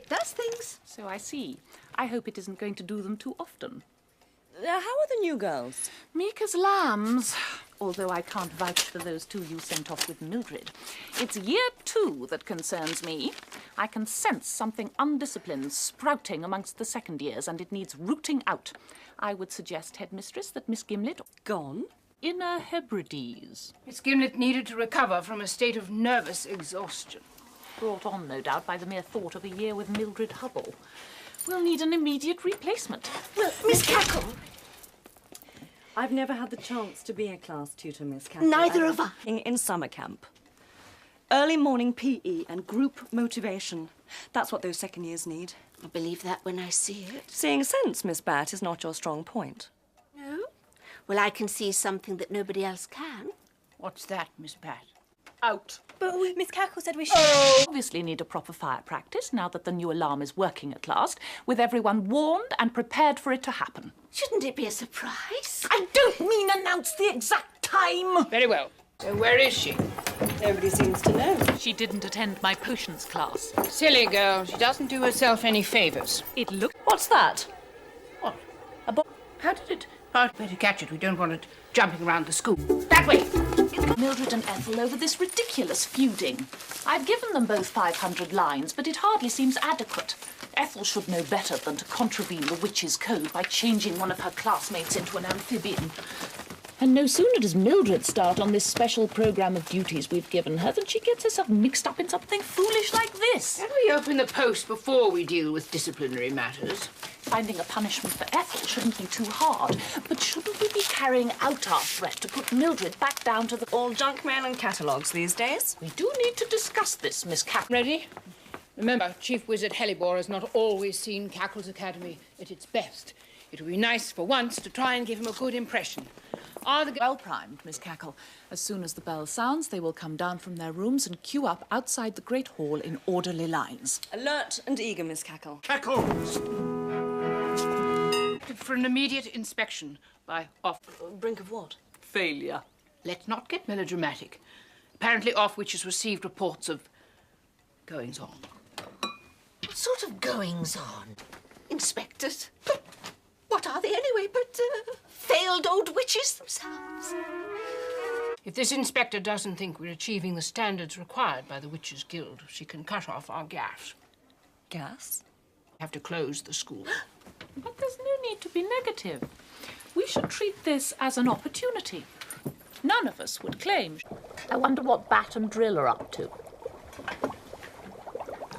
does things. So I see. I hope it isn't going to do them too often. How are the new girls? Meek as lambs, although I can't vouch for those two you sent off with Mildred. It's year 2 that concerns me. I can sense something undisciplined sprouting amongst the second years, and it needs rooting out. I would suggest, Headmistress, that Miss Gimlet... Gone? Inner Hebrides. Miss Gimlet needed to recover from a state of nervous exhaustion. Brought on, no doubt, by the mere thought of a year with Mildred Hubble. We'll need an immediate replacement. Well, Miss Cackle. I've never had the chance to be a class tutor, Miss Cackle. Neither have I. In summer camp. Early morning PE and group motivation. That's what those second years need. I believe that when I see it. Seeing sense, Miss Bat, is not your strong point. No? Well, I can see something that nobody else can. What's that, Miss Pat? Out. But Miss Cackle said we should... Obviously need a proper fire practice now that the new alarm is working at last, with everyone warned and prepared for it to happen. Shouldn't it be a surprise? I don't mean announce the exact time. Very well. So where is she? Nobody seems to know. She didn't attend my potions class. Silly girl. She doesn't do herself any favours. It looked... What's that? What? A bo- How did it... Oh, better catch it. We don't want it jumping around the school. That way! Mildred and Ethel over this ridiculous feuding. I've given them both 500 lines, but it hardly seems adequate. Ethel should know better than to contravene the witch's code by changing one of her classmates into an amphibian. And no sooner does Mildred start on this special programme of duties we've given her than she gets herself mixed up in something foolish like this. Can we open the post before we deal with disciplinary matters? Finding a punishment for Ethel shouldn't be too hard, but shouldn't we be carrying out our threat to put Mildred back down to the... All junk mail and catalogues these days. We do need to discuss this, Miss Cap. Ready? Remember, Chief Wizard Hellebore has not always seen Cackle's Academy at its best. It would be nice for once to try and give him a good impression. Are the... Well primed, Miss Cackle. As soon as the bell sounds, they will come down from their rooms and queue up outside the Great Hall in orderly lines. Alert and eager, Miss Cackle. Cackles! For an immediate inspection by off... Brink of what? Failure. Let's not get melodramatic. Apparently Off-Witch has received reports of goings-on. What sort of goings-on? Inspectors? But what are they anyway but failed old witches themselves? If this inspector doesn't think we're achieving the standards required by the Witches' Guild, she can cut off our gas. Gas? Have to close the school. But there's no need to be negative. We should treat this as an opportunity. None of us would claim. I wonder what Bat and Drill are up to.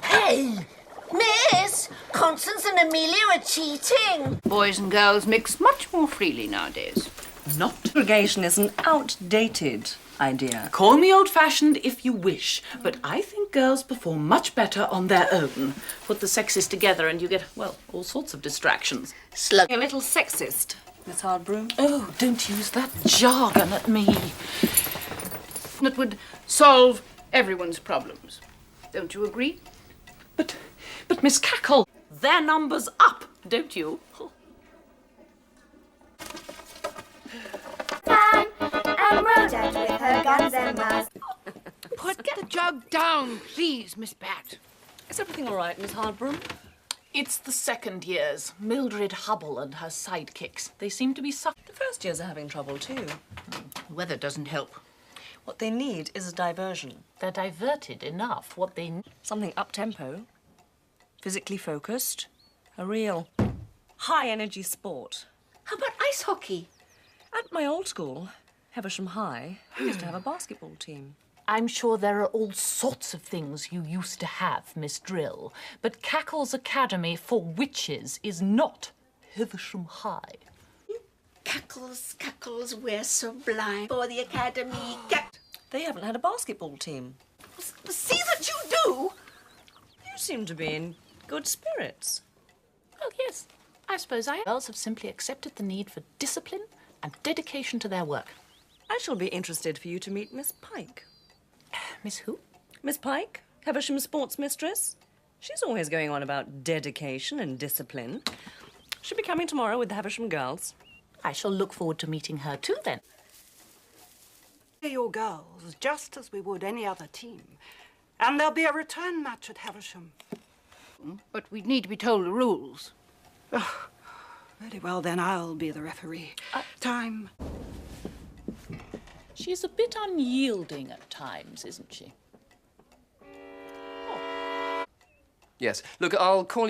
Hey! Miss! Constance and Amelia are cheating! Boys and girls mix much more freely nowadays. Not. Segregation is an outdated idea. Call me old-fashioned if you wish, but I think girls perform much better on their own. Put the sexes together and you get, well, all sorts of distractions. Slug. A little sexist, Miss Hardbroom. Oh, don't use that jargon at me. That would solve everyone's problems. Don't you agree? But Miss Cackle, their number's up, don't you? Fan and Rhoda with her guns and masks. Put the jug down, please, Miss Bat. Is everything all right, Miss Hardbroom? It's the second years, Mildred Hubble and her sidekicks. They seem to be suffering. The first years are having trouble too. The weather doesn't help. What they need is a diversion. They're diverted enough. What they need... Something up-tempo, physically focused, a real high-energy sport. How about ice hockey? At my old school, Heversham High, we used to have a basketball team. I'm sure there are all sorts of things you used to have, Miss Drill, but Cackle's Academy for Witches is not Heversham High. Cackles, cackles, we're sublime for the academy. They haven't had a basketball team. See that you do! You seem to be in good spirits. Well, yes, I suppose girls have simply accepted the need for discipline and dedication to their work. I shall be interested for you to meet Miss Pike. Miss who? Miss Pike, Heversham sports mistress. She's always going on about dedication and discipline. She'll be coming tomorrow with the Heversham girls. I shall look forward to meeting her too, then. Your girls, just as we would any other team. And there'll be a return match at Heversham. But we'd need to be told the rules. Very well, then I'll be the referee. Time. She's a bit unyielding at times, isn't she? Yes. Look, I'll call you.